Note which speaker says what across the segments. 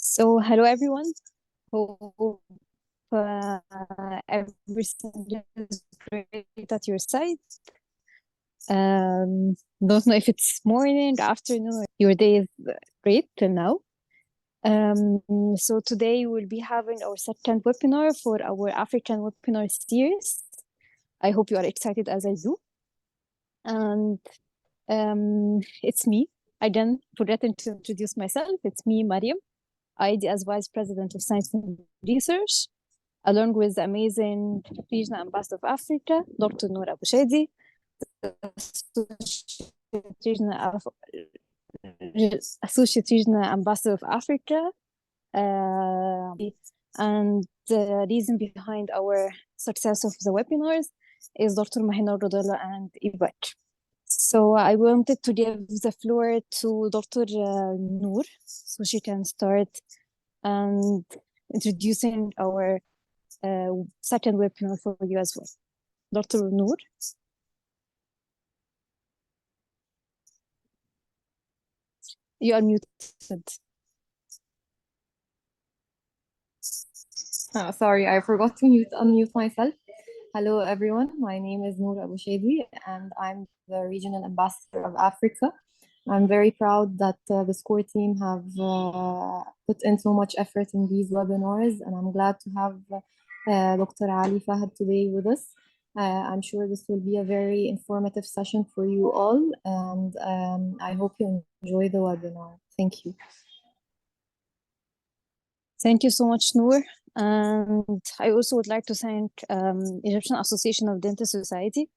Speaker 1: Hello everyone. Hope everything is great at your side. Don't know if it's morning, afternoon, or your day is great till now. So today we'll be having our second webinar for our African webinar series. I hope you are excited as I do. And it's me. Again, forgetting to introduce myself. It's me, Mariam, IADS Vice President of Science and Research, along with the amazing Regional Ambassador of Africa, Dr. Noor Abu Shadi, Associate Regional Ambassador of Africa, and the reason behind our success of the webinars is Dr. Mahina Rodella and Ibak. So I wanted to give the floor to Dr. Noor, so she can start and introducing our second webinar for you as well. Dr. Noor. You are muted.
Speaker 2: Sorry, I forgot to unmute myself. Hello, everyone. My name is Noor Abu Shadi, and I'm the Regional Ambassador of Africa. I'm very proud that the SCORE team have put in so much effort in these webinars, and I'm glad to have Dr. Ali Fahd today with us. I'm sure this will be a very informative session for you all, and I hope you enjoy the webinar. Thank you.
Speaker 1: Thank you so much, Noor. And I also would like to thank Egyptian Association of Dental Society,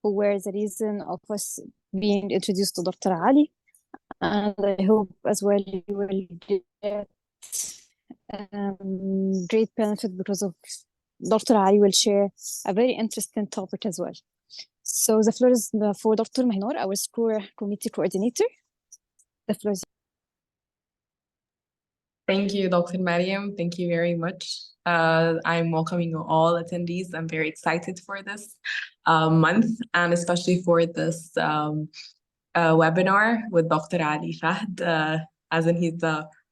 Speaker 1: who were the reason of us being introduced to Dr. Ali. And I hope as well you will get great benefit because of Dr. Ali will share a very interesting topic as well. So the floor is for Dr. Mahinor, our SCORE committee coordinator. The floor is.
Speaker 3: Thank you, Dr. Mariam. Thank you very much. I'm welcoming all attendees. I'm very excited for this month, and especially for this webinar with Dr. Ali Fahd, as in he's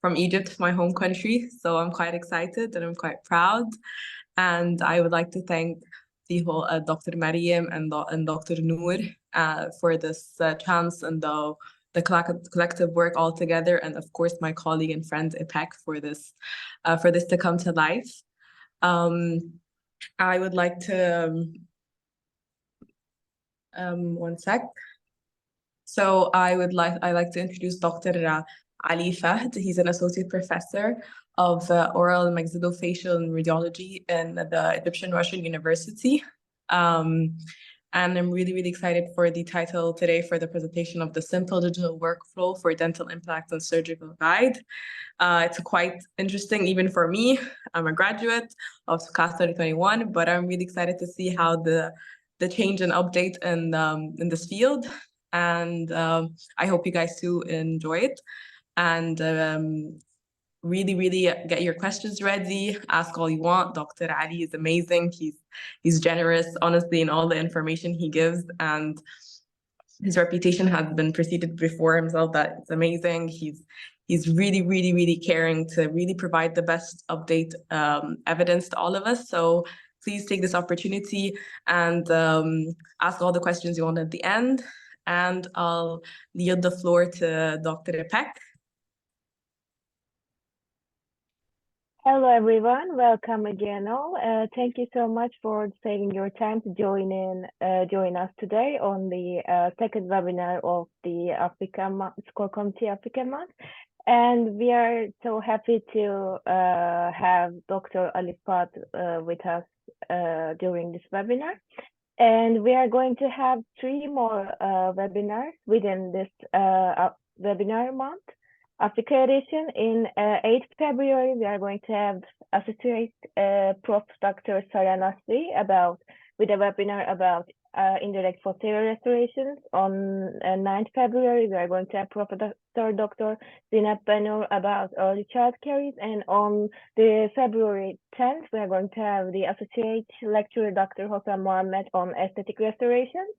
Speaker 3: from Egypt, my home country. So I'm quite excited and I'm quite proud. And I would like to thank the whole Dr. Mariam and Dr. Noor for this chance and the collective work all together, and of course my colleague and friend Ipek for this to come to life. I would like to one sec. So I like to introduce Dr. Ali Fahd. He's an associate professor of oral and maxillofacial radiology in the Egyptian Russian University. And I'm really, really excited for the title today for the presentation of the Simple Digital Workflow for Dental Implants and Surgical Guide. It's quite interesting, even for me. I'm a graduate of class 2021, but I'm really excited to see how the change and update in this field. And I hope you guys too enjoy it. And really, really get your questions ready. Ask all you want. Dr. Ali is amazing. He's generous, honestly, in all the information he gives, and his reputation has been preceded before himself that it's amazing. He's really, really, really caring to really provide the best update evidence to all of us. So please take this opportunity and ask all the questions you want at the end. And I'll yield the floor to Dr. Ipek.
Speaker 4: Hello, everyone. Welcome again all. Thank you so much for saving your time to join us today on the second webinar of the SCORE Committee Africa Month. And we are so happy to have Dr. Ali Fahd with us during this webinar. And we are going to have 3 more webinars within this webinar month. Africa edition in 8th February, we are going to have Associate Prof Dr Sarah Nasri with a webinar about indirect posterior restorations. On 9th February, we are going to have Prof Dr Zinab Banur about early child caries, and on the February 10th, we are going to have the Associate Lecturer Dr Hossam Mohammed on aesthetic restorations.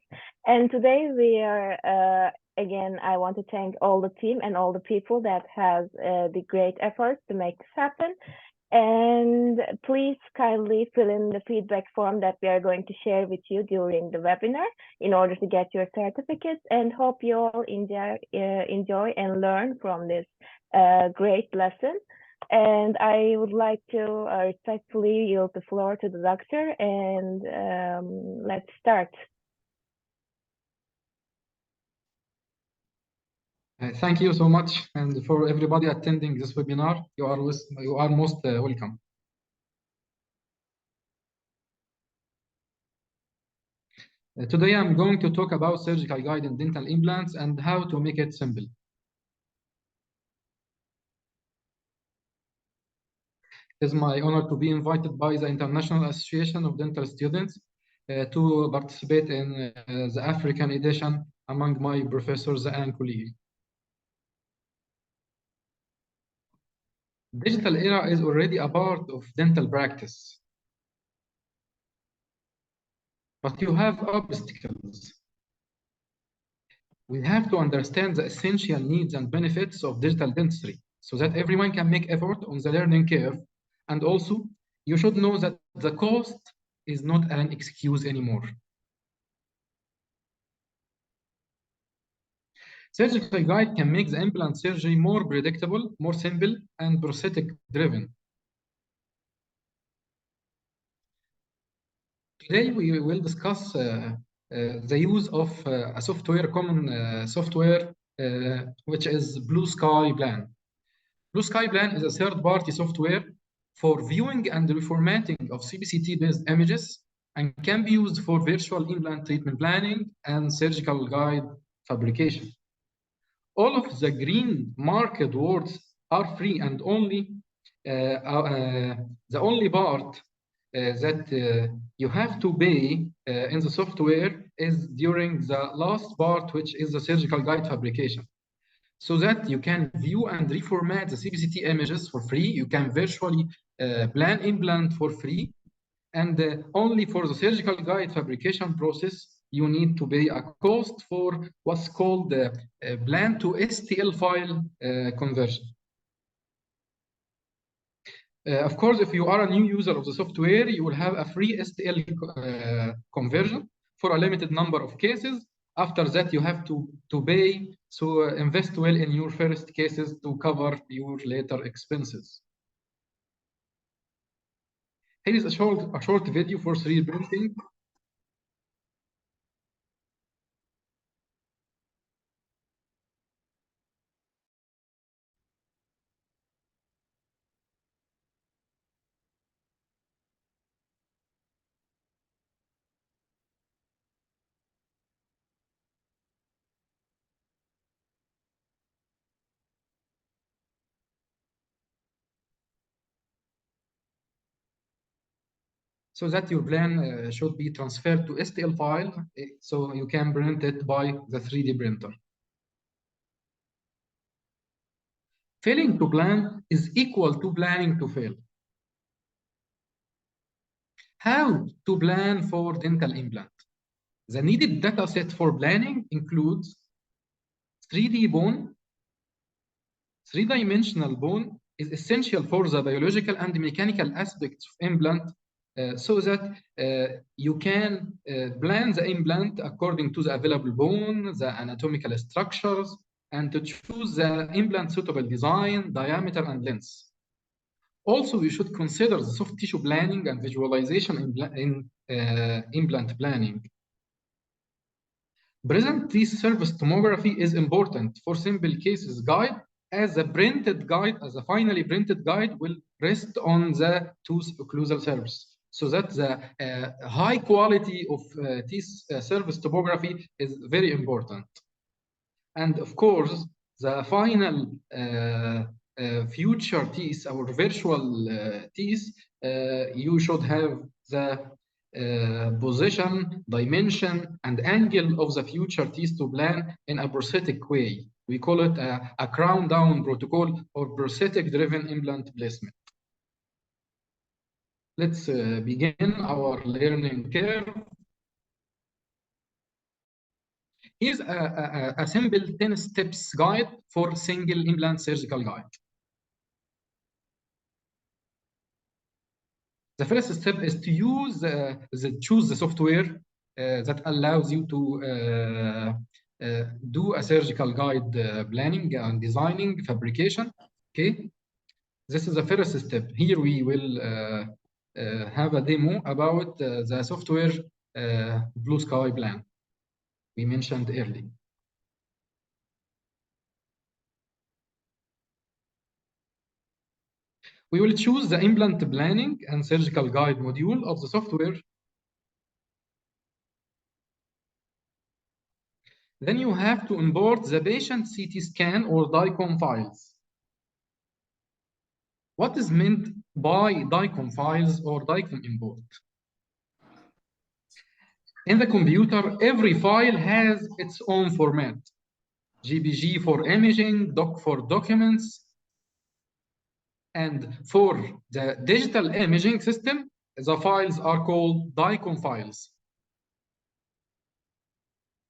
Speaker 4: And today we are again, I want to thank all the team and all the people that has the great efforts to make this happen. And please kindly fill in the feedback form that we are going to share with you during the webinar in order to get your certificates, and hope you all enjoy and learn from this great lesson. And I would like to respectfully yield the floor to the doctor, and let's start.
Speaker 5: Thank you so much, and for everybody attending this webinar, you are most welcome. Today I'm going to talk about surgical guided dental implants and how to make it simple. It is my honor to be invited by the International Association of Dental Students to participate in the African edition among my professors and colleagues. Digital era is already a part of dental practice, but you have obstacles. We have to understand the essential needs and benefits of digital dentistry so that everyone can make effort on the learning curve. And also, you should know that the cost is not an excuse anymore. Surgical guide can make the implant surgery more predictable, more simple, and prosthetic driven. Today, we will discuss the use of a common software, which is Blue Sky Plan. Blue Sky Plan is a third-party software for viewing and reformatting of CBCT-based images and can be used for virtual implant treatment planning and surgical guide fabrication. All of the green marked words are free, and only the only part that you have to pay in the software is during the last part, which is the surgical guide fabrication. So that you can view and reformat the CBCT images for free. You can virtually plan implant for free. And only for the surgical guide fabrication process, you need to pay a cost for what's called the plan to STL file conversion. Of course, if you are a new user of the software, you will have a free STL conversion for a limited number of cases. After that, you have to pay, so invest well in your first cases to cover your later expenses. Here is a short video for 3D printing. So that your plan should be transferred to STL file, so you can print it by the 3D printer. Failing to plan is equal to planning to fail. How to plan for dental implant? The needed data set for planning includes 3D bone. Three-dimensional bone is essential for the biological and mechanical aspects of implant, so that you can plan the implant according to the available bone, the anatomical structures, and to choose the implant suitable design, diameter, and length. Also, you should consider the soft tissue planning and visualization in implant planning. Present teeth surface tomography is important for simple cases guide, as a finally printed guide will rest on the tooth occlusal surface, so that the high quality of teeth surface tomography is very important. And of course, the final future teeth, our virtual teeth, you should have the position, dimension, and angle of the future teeth to plan in a prosthetic way. We call it a crown down protocol or prosthetic driven implant placement. Let's begin our learning curve. Here's a simple 10 steps guide for single implant surgical guide. The first step is to use choose the software that allows you to do a surgical guide planning and designing, fabrication. Okay, this is the first step. Here we will have a demo about the software Blue Sky plan we mentioned earlier. We will choose the implant planning and surgical guide module of the software. Then you have to import the patient CT scan or DICOM files. What is meant by DICOM files or DICOM import? In the computer, every file has its own format. JPG for imaging, doc for documents. And for the digital imaging system, the files are called DICOM files,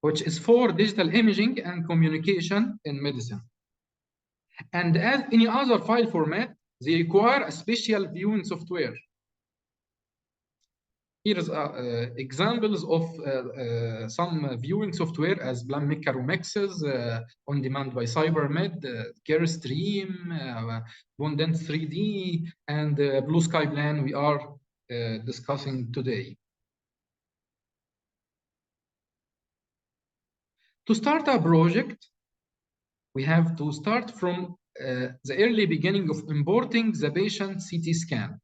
Speaker 5: which is for digital imaging and communication in medicine. And as any other file format, they require a special viewing software. Here is examples of some viewing software as Planmaker Mixes, On Demand by Cybermed, CareStream, Bondent 3D, and Blue Sky Plan we are discussing today. To start a project, we have to start from the early beginning of importing the patient CT scan.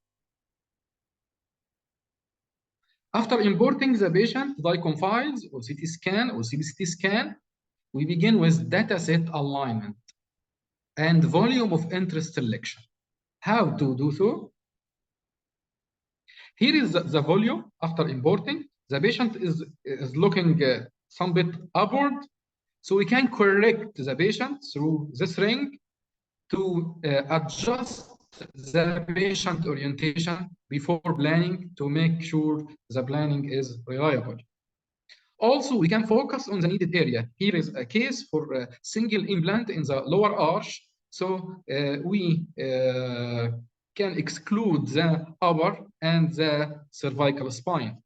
Speaker 5: After importing the patient DICOM files or CT scan or CBCT scan, we begin with dataset alignment and volume of interest selection. How to do so? Here is the volume after importing. The patient is looking some bit upward, so we can correct the patient through this ring to adjust the patient orientation before planning to make sure the planning is reliable. Also, we can focus on the needed area. Here is a case for a single implant in the lower arch. So we can exclude the upper and the cervical spine.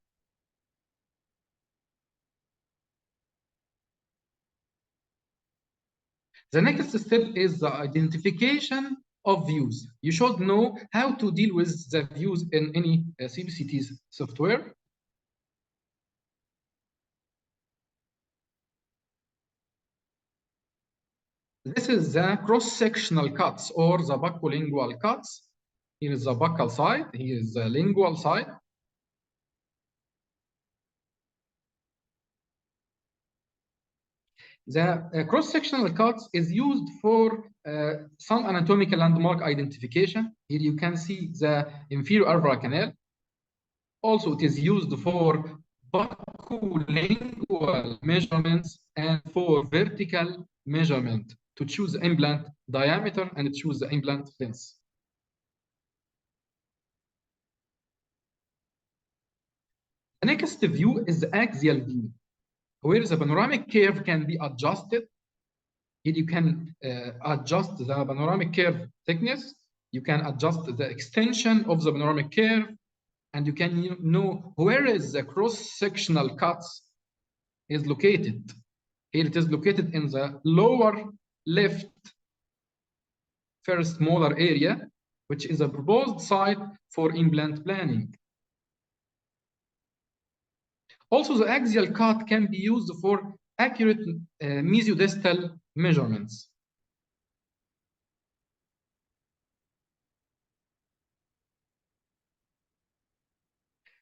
Speaker 5: The next step is the identification of views. You should know how to deal with the views in any CBCT software. This is the cross-sectional cuts or the buccolingual cuts. Here is the buccal side, here is the lingual side. The cross-sectional cuts is used for some anatomical landmark identification. Here you can see the inferior alveolar canal. Also, it is used for buccolingual measurements and for vertical measurement to choose the implant diameter and choose the implant length. The next view is the axial view, where the panoramic curve can be adjusted. Here you can adjust the panoramic curve thickness. You can adjust the extension of the panoramic curve, and you can know where is the cross-sectional cuts is located. Here it is located in the lower left first molar area, which is a proposed site for implant planning. Also, the axial cut can be used for accurate mesiodistal measurements.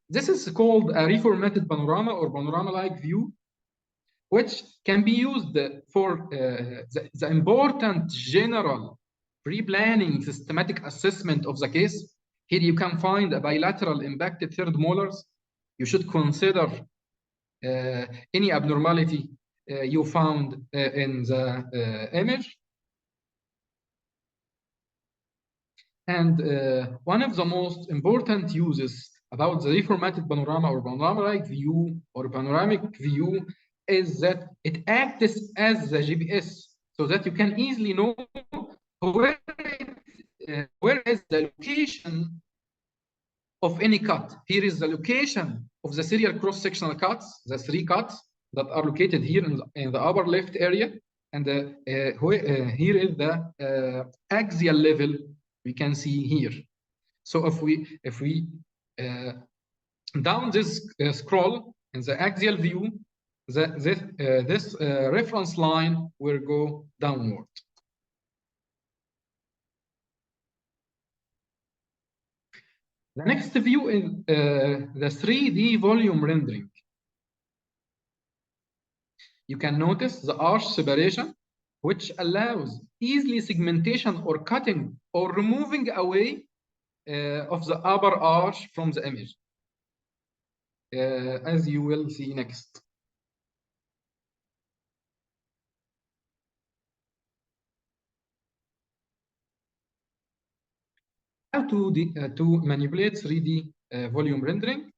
Speaker 5: This is called a reformatted panorama or panorama-like view, which can be used for the important general pre-planning systematic assessment of the case. Here you can find a bilateral impacted third molars. You should consider any abnormality you found in the image. And one of the most important uses about the reformatted panorama or panorama-like view or panoramic view is that it acts as the GPS, so that you can easily know where is the location of any cut. Here is the location of the serial cross-sectional cuts, the 3 cuts that are located here in the upper left area, and here is the axial level we can see here. So if we down this scroll in the axial view, this reference line will go downward. The next view is the 3D volume rendering. You can notice the arch separation, which allows easily segmentation or cutting or removing away of the upper arch from the image, as you will see next. How to manipulate 3D volume rendering?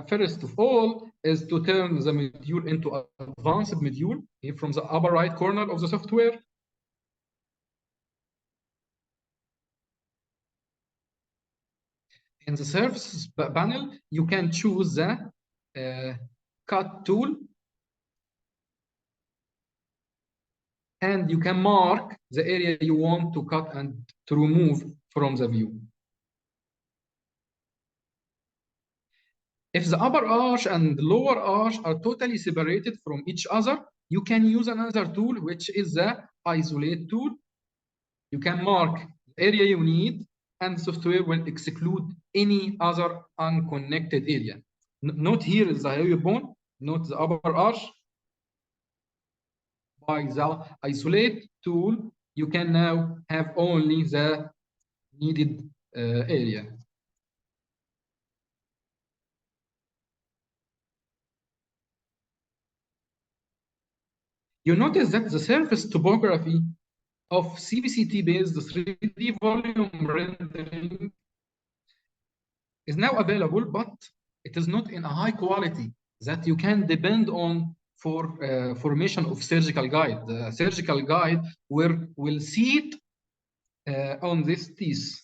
Speaker 5: First of all, is to turn the module into an advanced module here from the upper right corner of the software. In the surface panel, you can choose the cut tool, and you can mark the area you want to cut and to remove from the view. If the upper arch and lower arch are totally separated from each other, you can use another tool, which is the isolate tool. You can mark the area you need, and the software will exclude any other unconnected area. Note here is the hyoid bone, note the upper arch. By the isolate tool, you can now have only the needed area. You notice that the surface topography of CBCT-based 3D volume rendering is now available, but it is not in a high quality that you can depend on for formation of surgical guide. The surgical guide will sit on this teeth.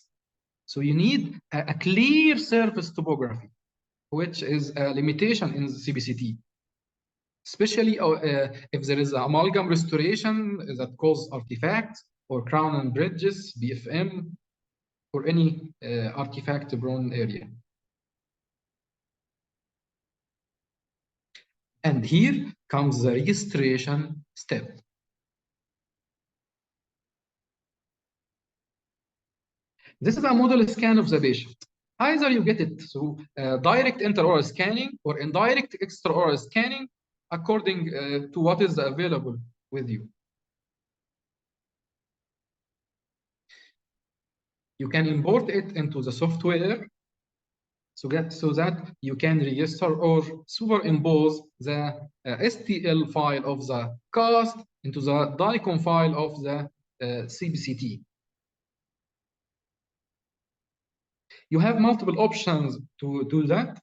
Speaker 5: So you need a clear surface topography, which is a limitation in the CBCT. Especially if there is amalgam restoration that causes artifacts, or crown and bridges, BFM, or any artifact-prone area. And here comes the registration step. This is a model scan of the patient. Either you get it through direct intraoral scanning or indirect extraoral scanning, according to what is available with you. You can import it into the software so that you can register or superimpose the STL file of the cast into the DICOM file of the CBCT. You have multiple options to do that.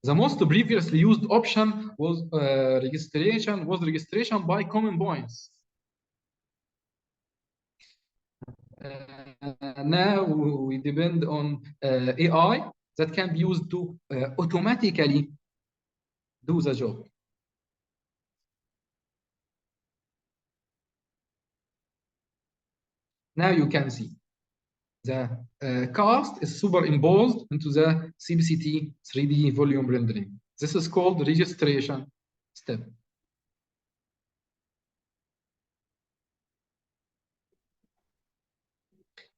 Speaker 5: The most previously used option was registration by common points. Now we depend on AI that can be used to automatically do the job. Now you can see the cast is superimposed into the CBCT 3D volume rendering. This is called registration step.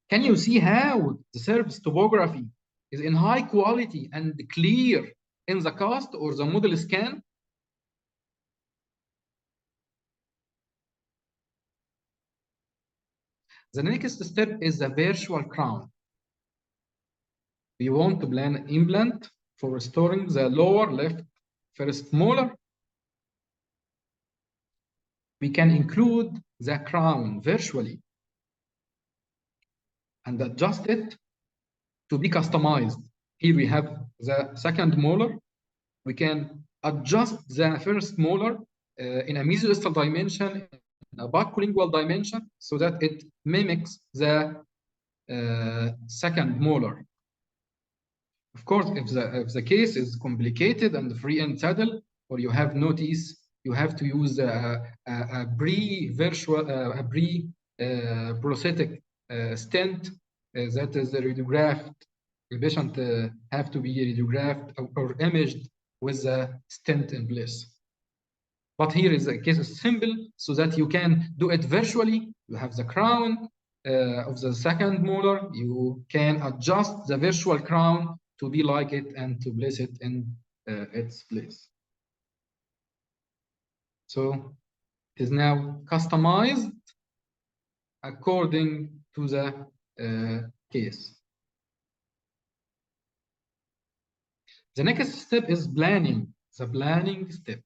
Speaker 5: Can you see how the surface topography is in high quality and clear in the cast or the model scan? The next step is the virtual crown. We want to plan an implant for restoring the lower left first molar. We can include the crown virtually and adjust it to be customized. Here we have the second molar. We can adjust the first molar in a mesodistal dimension, in a buccolingual dimension, so that it mimics the second molar. Of course, if the case is complicated and free end saddle, or you have no teeth, you have to use a prosthetic stent that is radiographed. The patient have to be radiographed or imaged with a stent in place. But here is the case is simple, so that you can do it virtually. You have the crown of the second molar. You can adjust the virtual crown to be like it and to place it in its place. So it is now customized according to the case. The next step is planning, the planning step.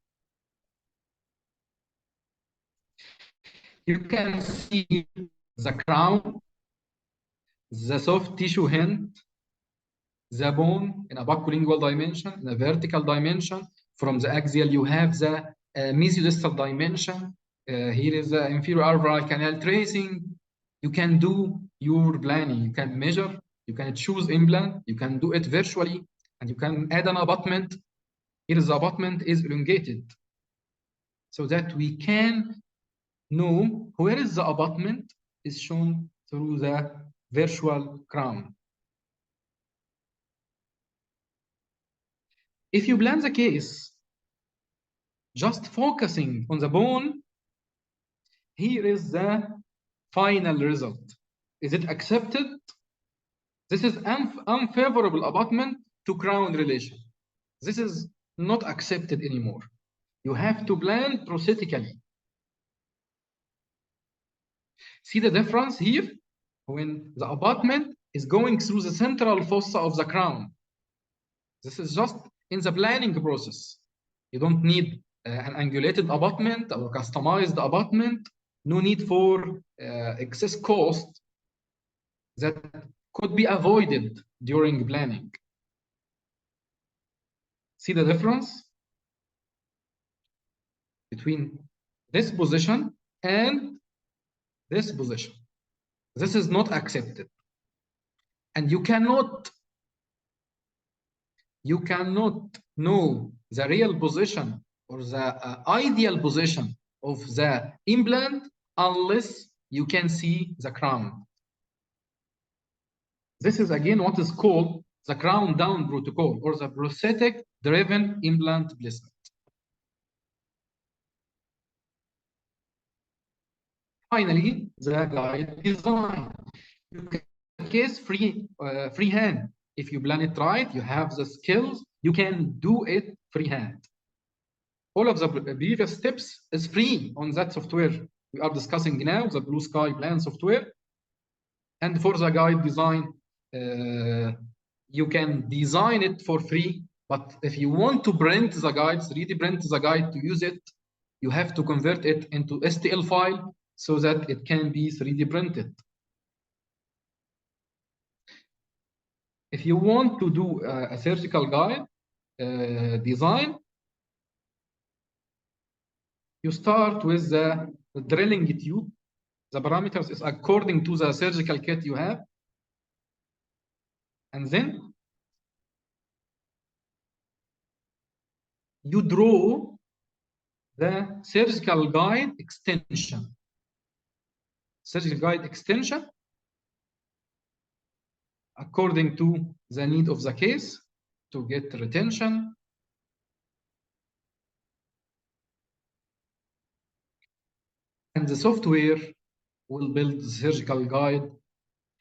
Speaker 5: You can see the crown, the soft tissue hint, the bone in a buccolingual dimension, in a vertical dimension. From the axial, you have the mesodistal dimension. Here is the inferior alveolar canal tracing. You can do your planning. You can measure. You can choose implant. You can do it virtually, and you can add an abutment. Here the abutment is elongated, so that we can know where is the abutment is shown through the virtual crown. If you plan the case just focusing on the bone, here is the final result. Is it accepted? This is unfavorable abutment to crown relation. This is not accepted anymore. You have to plan prosthetically. See the difference here? When the abutment is going through the central fossa of the crown. This is just in the planning process. You don't need an angulated abutment or customized abutment. No need for excess cost that could be avoided during planning. See the difference between this position and this position. This is not accepted. And you cannot know the real position or the ideal position of the implant unless you can see the crown. This is again what is called the crown down protocol, or the prosthetic driven implant placement. Finally, the guide design. You can case freehand. If you plan it right, you have the skills, you can do it freehand. All of the previous steps is free on that software we are discussing now, the Blue Sky Plan software. And for the guide design, you can design it for free. But if you want to print the guides, 3D print the guide to use it, you have to convert it into STL file so that it can be 3D printed. If you want to do a surgical guide design, you start with the drilling tube. The parameters is according to the surgical kit you have. And then you draw the surgical guide extension. Surgical guide extension according to the need of the case to get retention. And the software will build the surgical guide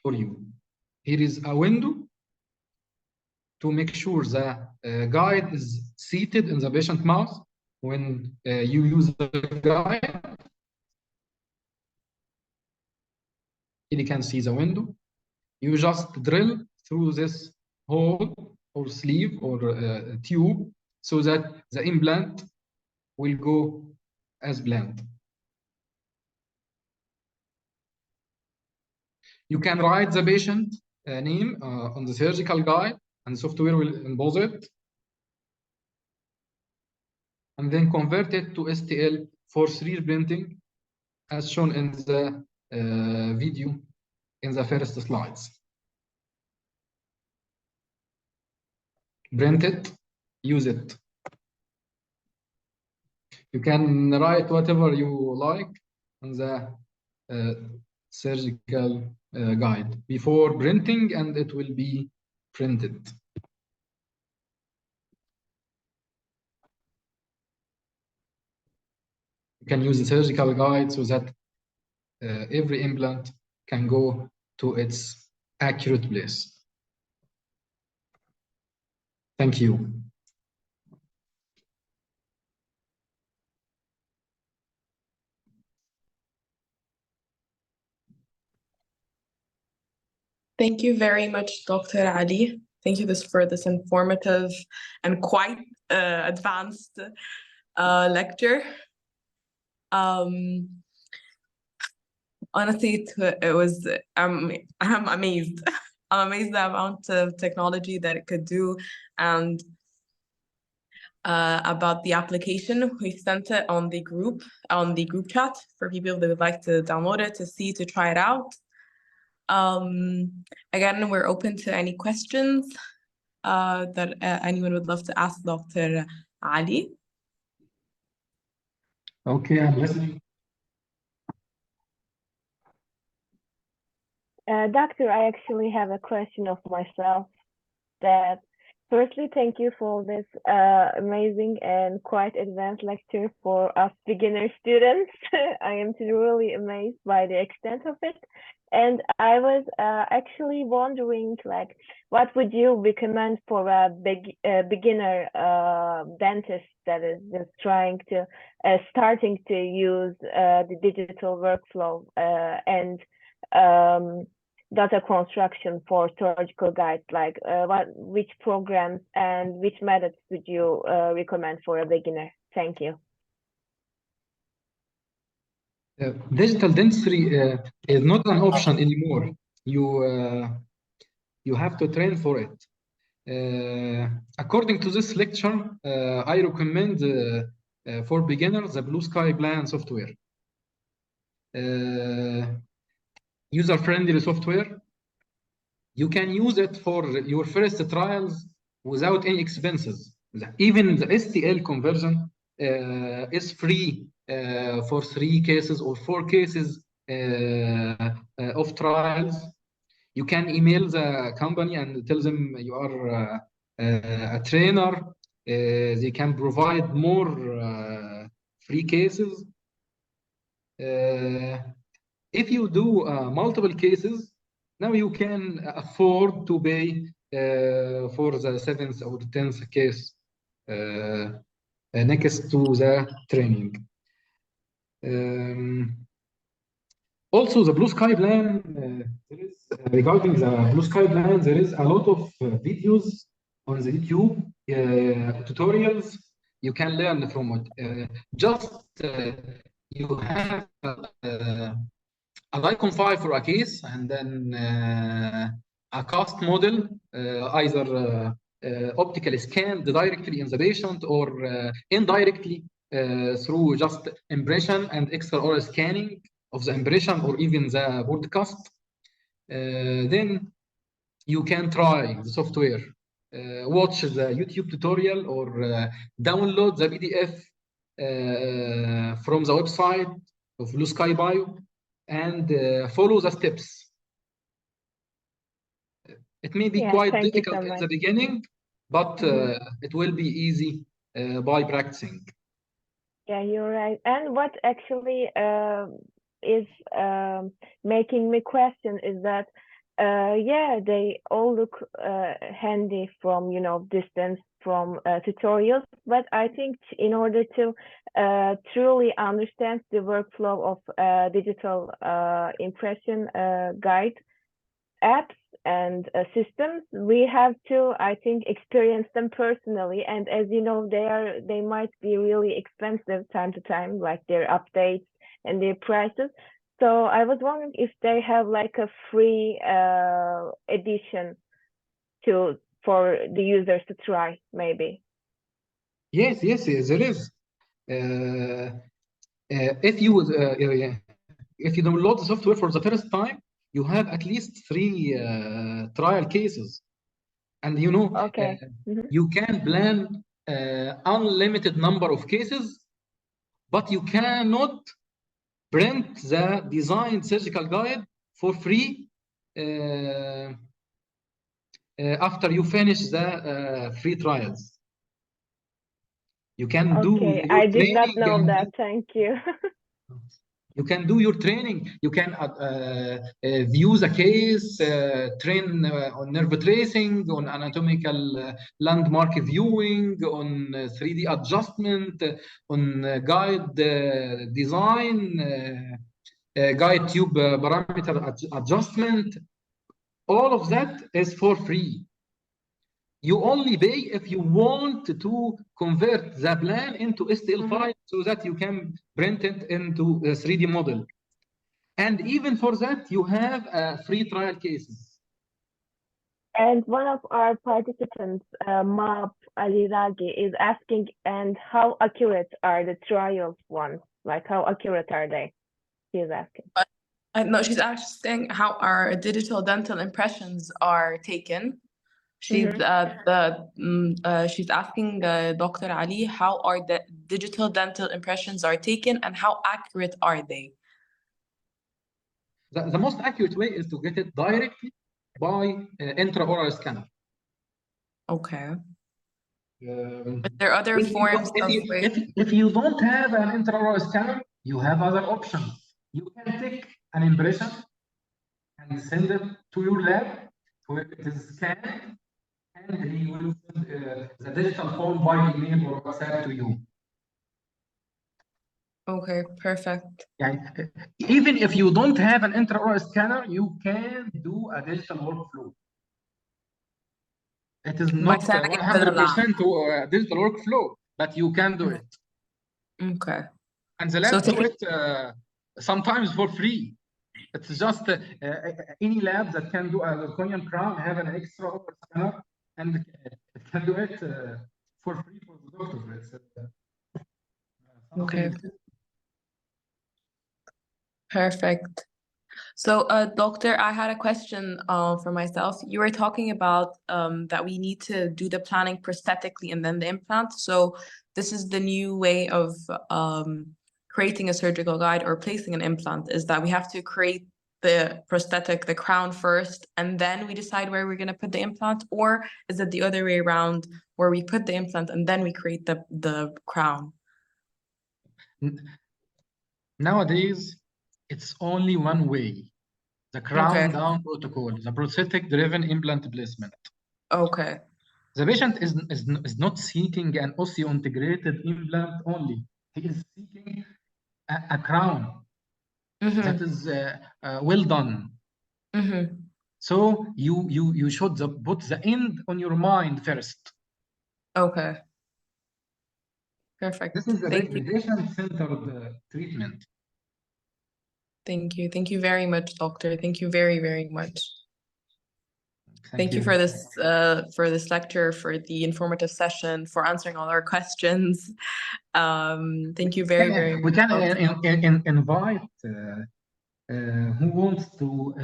Speaker 5: for you. Here is a window to make sure the guide is seated in the patient mouth when you use the guide. Here you can see the window. You just drill through this hole or sleeve or tube so that the implant will go as planned. You can write the patient name on the surgical guide, and the software will emboss it. and then convert it to STL for 3D printing, as shown in the video in the first slides. Print it, use it. You can write whatever you like on the surgical guide before printing, and it will be printed. You can use the surgical guide so that every implant can go to its accurate place. Thank you.
Speaker 3: Thank you very much, Dr. Ali. Thank you for this informative and quite advanced lecture. Honestly, it was, I'm amazed. I'm amazed the amount of technology that it could do, and about the application. We sent it on the group chat for people that would like to download it, to see, to try it out. Again, we're open to any questions that anyone would love to ask Dr. Ali.
Speaker 5: Okay, I'm listening.
Speaker 4: Doctor, I actually have a question of myself. That firstly, thank you for this amazing and quite advanced lecture for us beginner students. I am really amazed by the extent of it. And I was actually wondering, like, what would you recommend for a beginner dentist that is just trying to, starting to use the digital workflow and data construction for surgical guides? Like, which programs and which methods would you recommend for a beginner? Thank you.
Speaker 5: Digital dentistry is not an option anymore. You have to train for it. According to this lecture, I recommend for beginners the Blue Sky Plan software. User-friendly software. You can use it for your first trials without any expenses. Even the STL conversion is free for 3 cases or 4 cases of trials. You can email the company and tell them you are a trainer. They can provide more free cases. If you do multiple cases, now you can afford to pay for the 7th or 10th case next to the training. Also, the Blue Sky Plan, regarding the Blue Sky Plan, there is a lot of videos on the YouTube, tutorials. You can learn from it. You have a Icon 5 for a case, and then a cast model, either optically scanned directly in the patient or indirectly through just impression and extraoral scanning of the impression or even the broadcast. Then you can try the software, watch the YouTube tutorial, or download the PDF from the website of Blue Sky Bio and follow the steps. It may be quite difficult in the beginning, but it will be easy by practicing.
Speaker 4: Yeah, you're right. And what actually is making me question is that, yeah, they all look handy from, you know, distance, from tutorials, but I think in order to truly understand the workflow of digital impression guide apps and systems, we have to, I think, experience them personally. And as you know, they might be really expensive time to time, like their updates and their prices. So I was wondering if they have like a free edition for the users to try, maybe.
Speaker 5: Yes, there is. If you download the software for the first time, you have at least 3 trial cases, and you know
Speaker 4: Okay.
Speaker 5: you can plan unlimited number of cases, but you cannot print the designed surgical guide for free after you finish the free trials. You can do
Speaker 4: Okay,
Speaker 5: your
Speaker 4: I did not
Speaker 5: training
Speaker 4: know
Speaker 5: and
Speaker 4: that. Thank you.
Speaker 5: you can do your training. You can view the case, train on nerve tracing, on anatomical landmark viewing, on 3D adjustment, on guide design, guide tube parameter adjustment. All of that is for free. You only pay if you want to convert the plan into STL file so that you can print it into a 3D model. And even for that, you have free trial cases.
Speaker 4: And one of our participants, Mab Ali Ragi, is asking, and how accurate are the trial ones? Like, how accurate are they? He is asking.
Speaker 3: No, she's asking how our digital dental impressions are taken. She's she's asking Dr. Ali how are the digital dental impressions are taken and how accurate are they?
Speaker 5: The most accurate way is to get it directly by intraoral scanner.
Speaker 3: Okay. But there are other forms of
Speaker 5: if you don't have an intraoral scanner, you have other options. You can take an impression and send it to your lab where it is scanned, and he will send the digital form by email or WhatsApp to you.
Speaker 3: Okay, perfect.
Speaker 5: Yeah, even if you don't have an intraoral scanner, you can do a digital workflow. It is not 100% digital workflow, but you can do it.
Speaker 3: Okay.
Speaker 5: And the labs do it sometimes for free. It's just any lab that can do a zirconium crown have an extra scanner, and it can do it for free for the doctor. It's,
Speaker 3: okay. Perfect. So, doctor, I had a question for myself. You were talking about that we need to do the planning prosthetically and then the implant. So this is the new way of creating a surgical guide or placing an implant, is that we have to create the prosthetic, the crown first, and then we decide where we're going to put the implant? Or is it the other way around, where we put the implant and then we create the crown?
Speaker 5: Nowadays, it's only one way. The crown down protocol, the prosthetic driven implant placement.
Speaker 3: Okay.
Speaker 5: The patient is not seeking an osseointegrated implant only. He is seeking a crown that is well done. So you should put the end on your mind first.
Speaker 3: Okay. Perfect.
Speaker 5: This is a patient-centered treatment.
Speaker 3: Thank you. Thank you very much, doctor. Thank you very, very much. Thank you for this lecture, for the informative session, for answering all our questions. Thank you very, very much.
Speaker 5: We can invite who wants to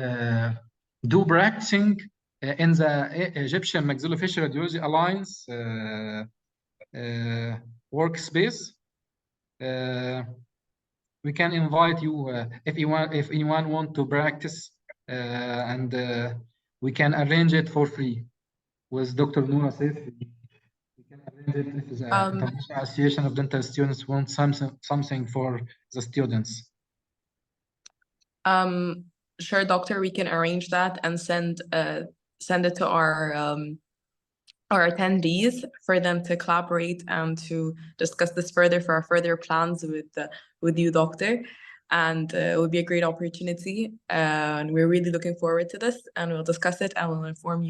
Speaker 5: do practicing in the Egyptian Maxillofacial Radiology Alliance workspace. We can invite you if anyone want to practice, and we can arrange it for free with Dr. Noura Saif. We can arrange it if the International Association of Dental Students wants something for the students.
Speaker 3: Sure, doctor, we can arrange that and send it to our attendees for them to collaborate and to discuss this further for our further plans with you, doctor. And it would be a great opportunity. And we're really looking forward to this, and we'll discuss it, and we'll inform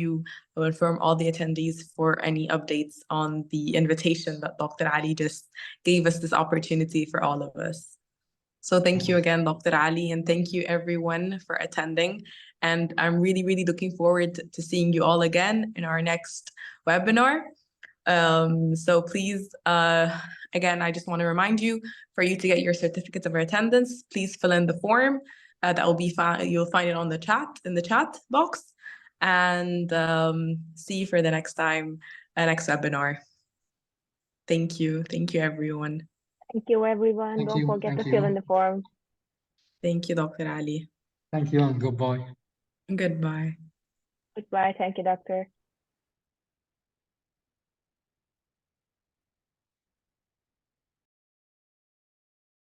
Speaker 3: all the attendees for any updates on the invitation that Dr. Ali just gave us this opportunity for all of us. So thank you again, Dr. Ali, and thank you everyone for attending. And I'm really, really looking forward to seeing you all again in our next webinar. So please, again, I just want to remind you, for you to get your certificate of attendance, please fill in the form. That will be you'll find it on the chat, in the chat box. And see you for the next time, next webinar. Thank you. Thank you, everyone.
Speaker 4: Thank you, everyone.
Speaker 5: Thank
Speaker 4: Don't
Speaker 5: you.
Speaker 4: forget
Speaker 5: Thank
Speaker 4: to fill in
Speaker 5: you.
Speaker 4: the form.
Speaker 3: Thank you, Dr. Ali.
Speaker 5: Thank you and goodbye.
Speaker 3: Goodbye.
Speaker 4: Goodbye. Thank you, Doctor.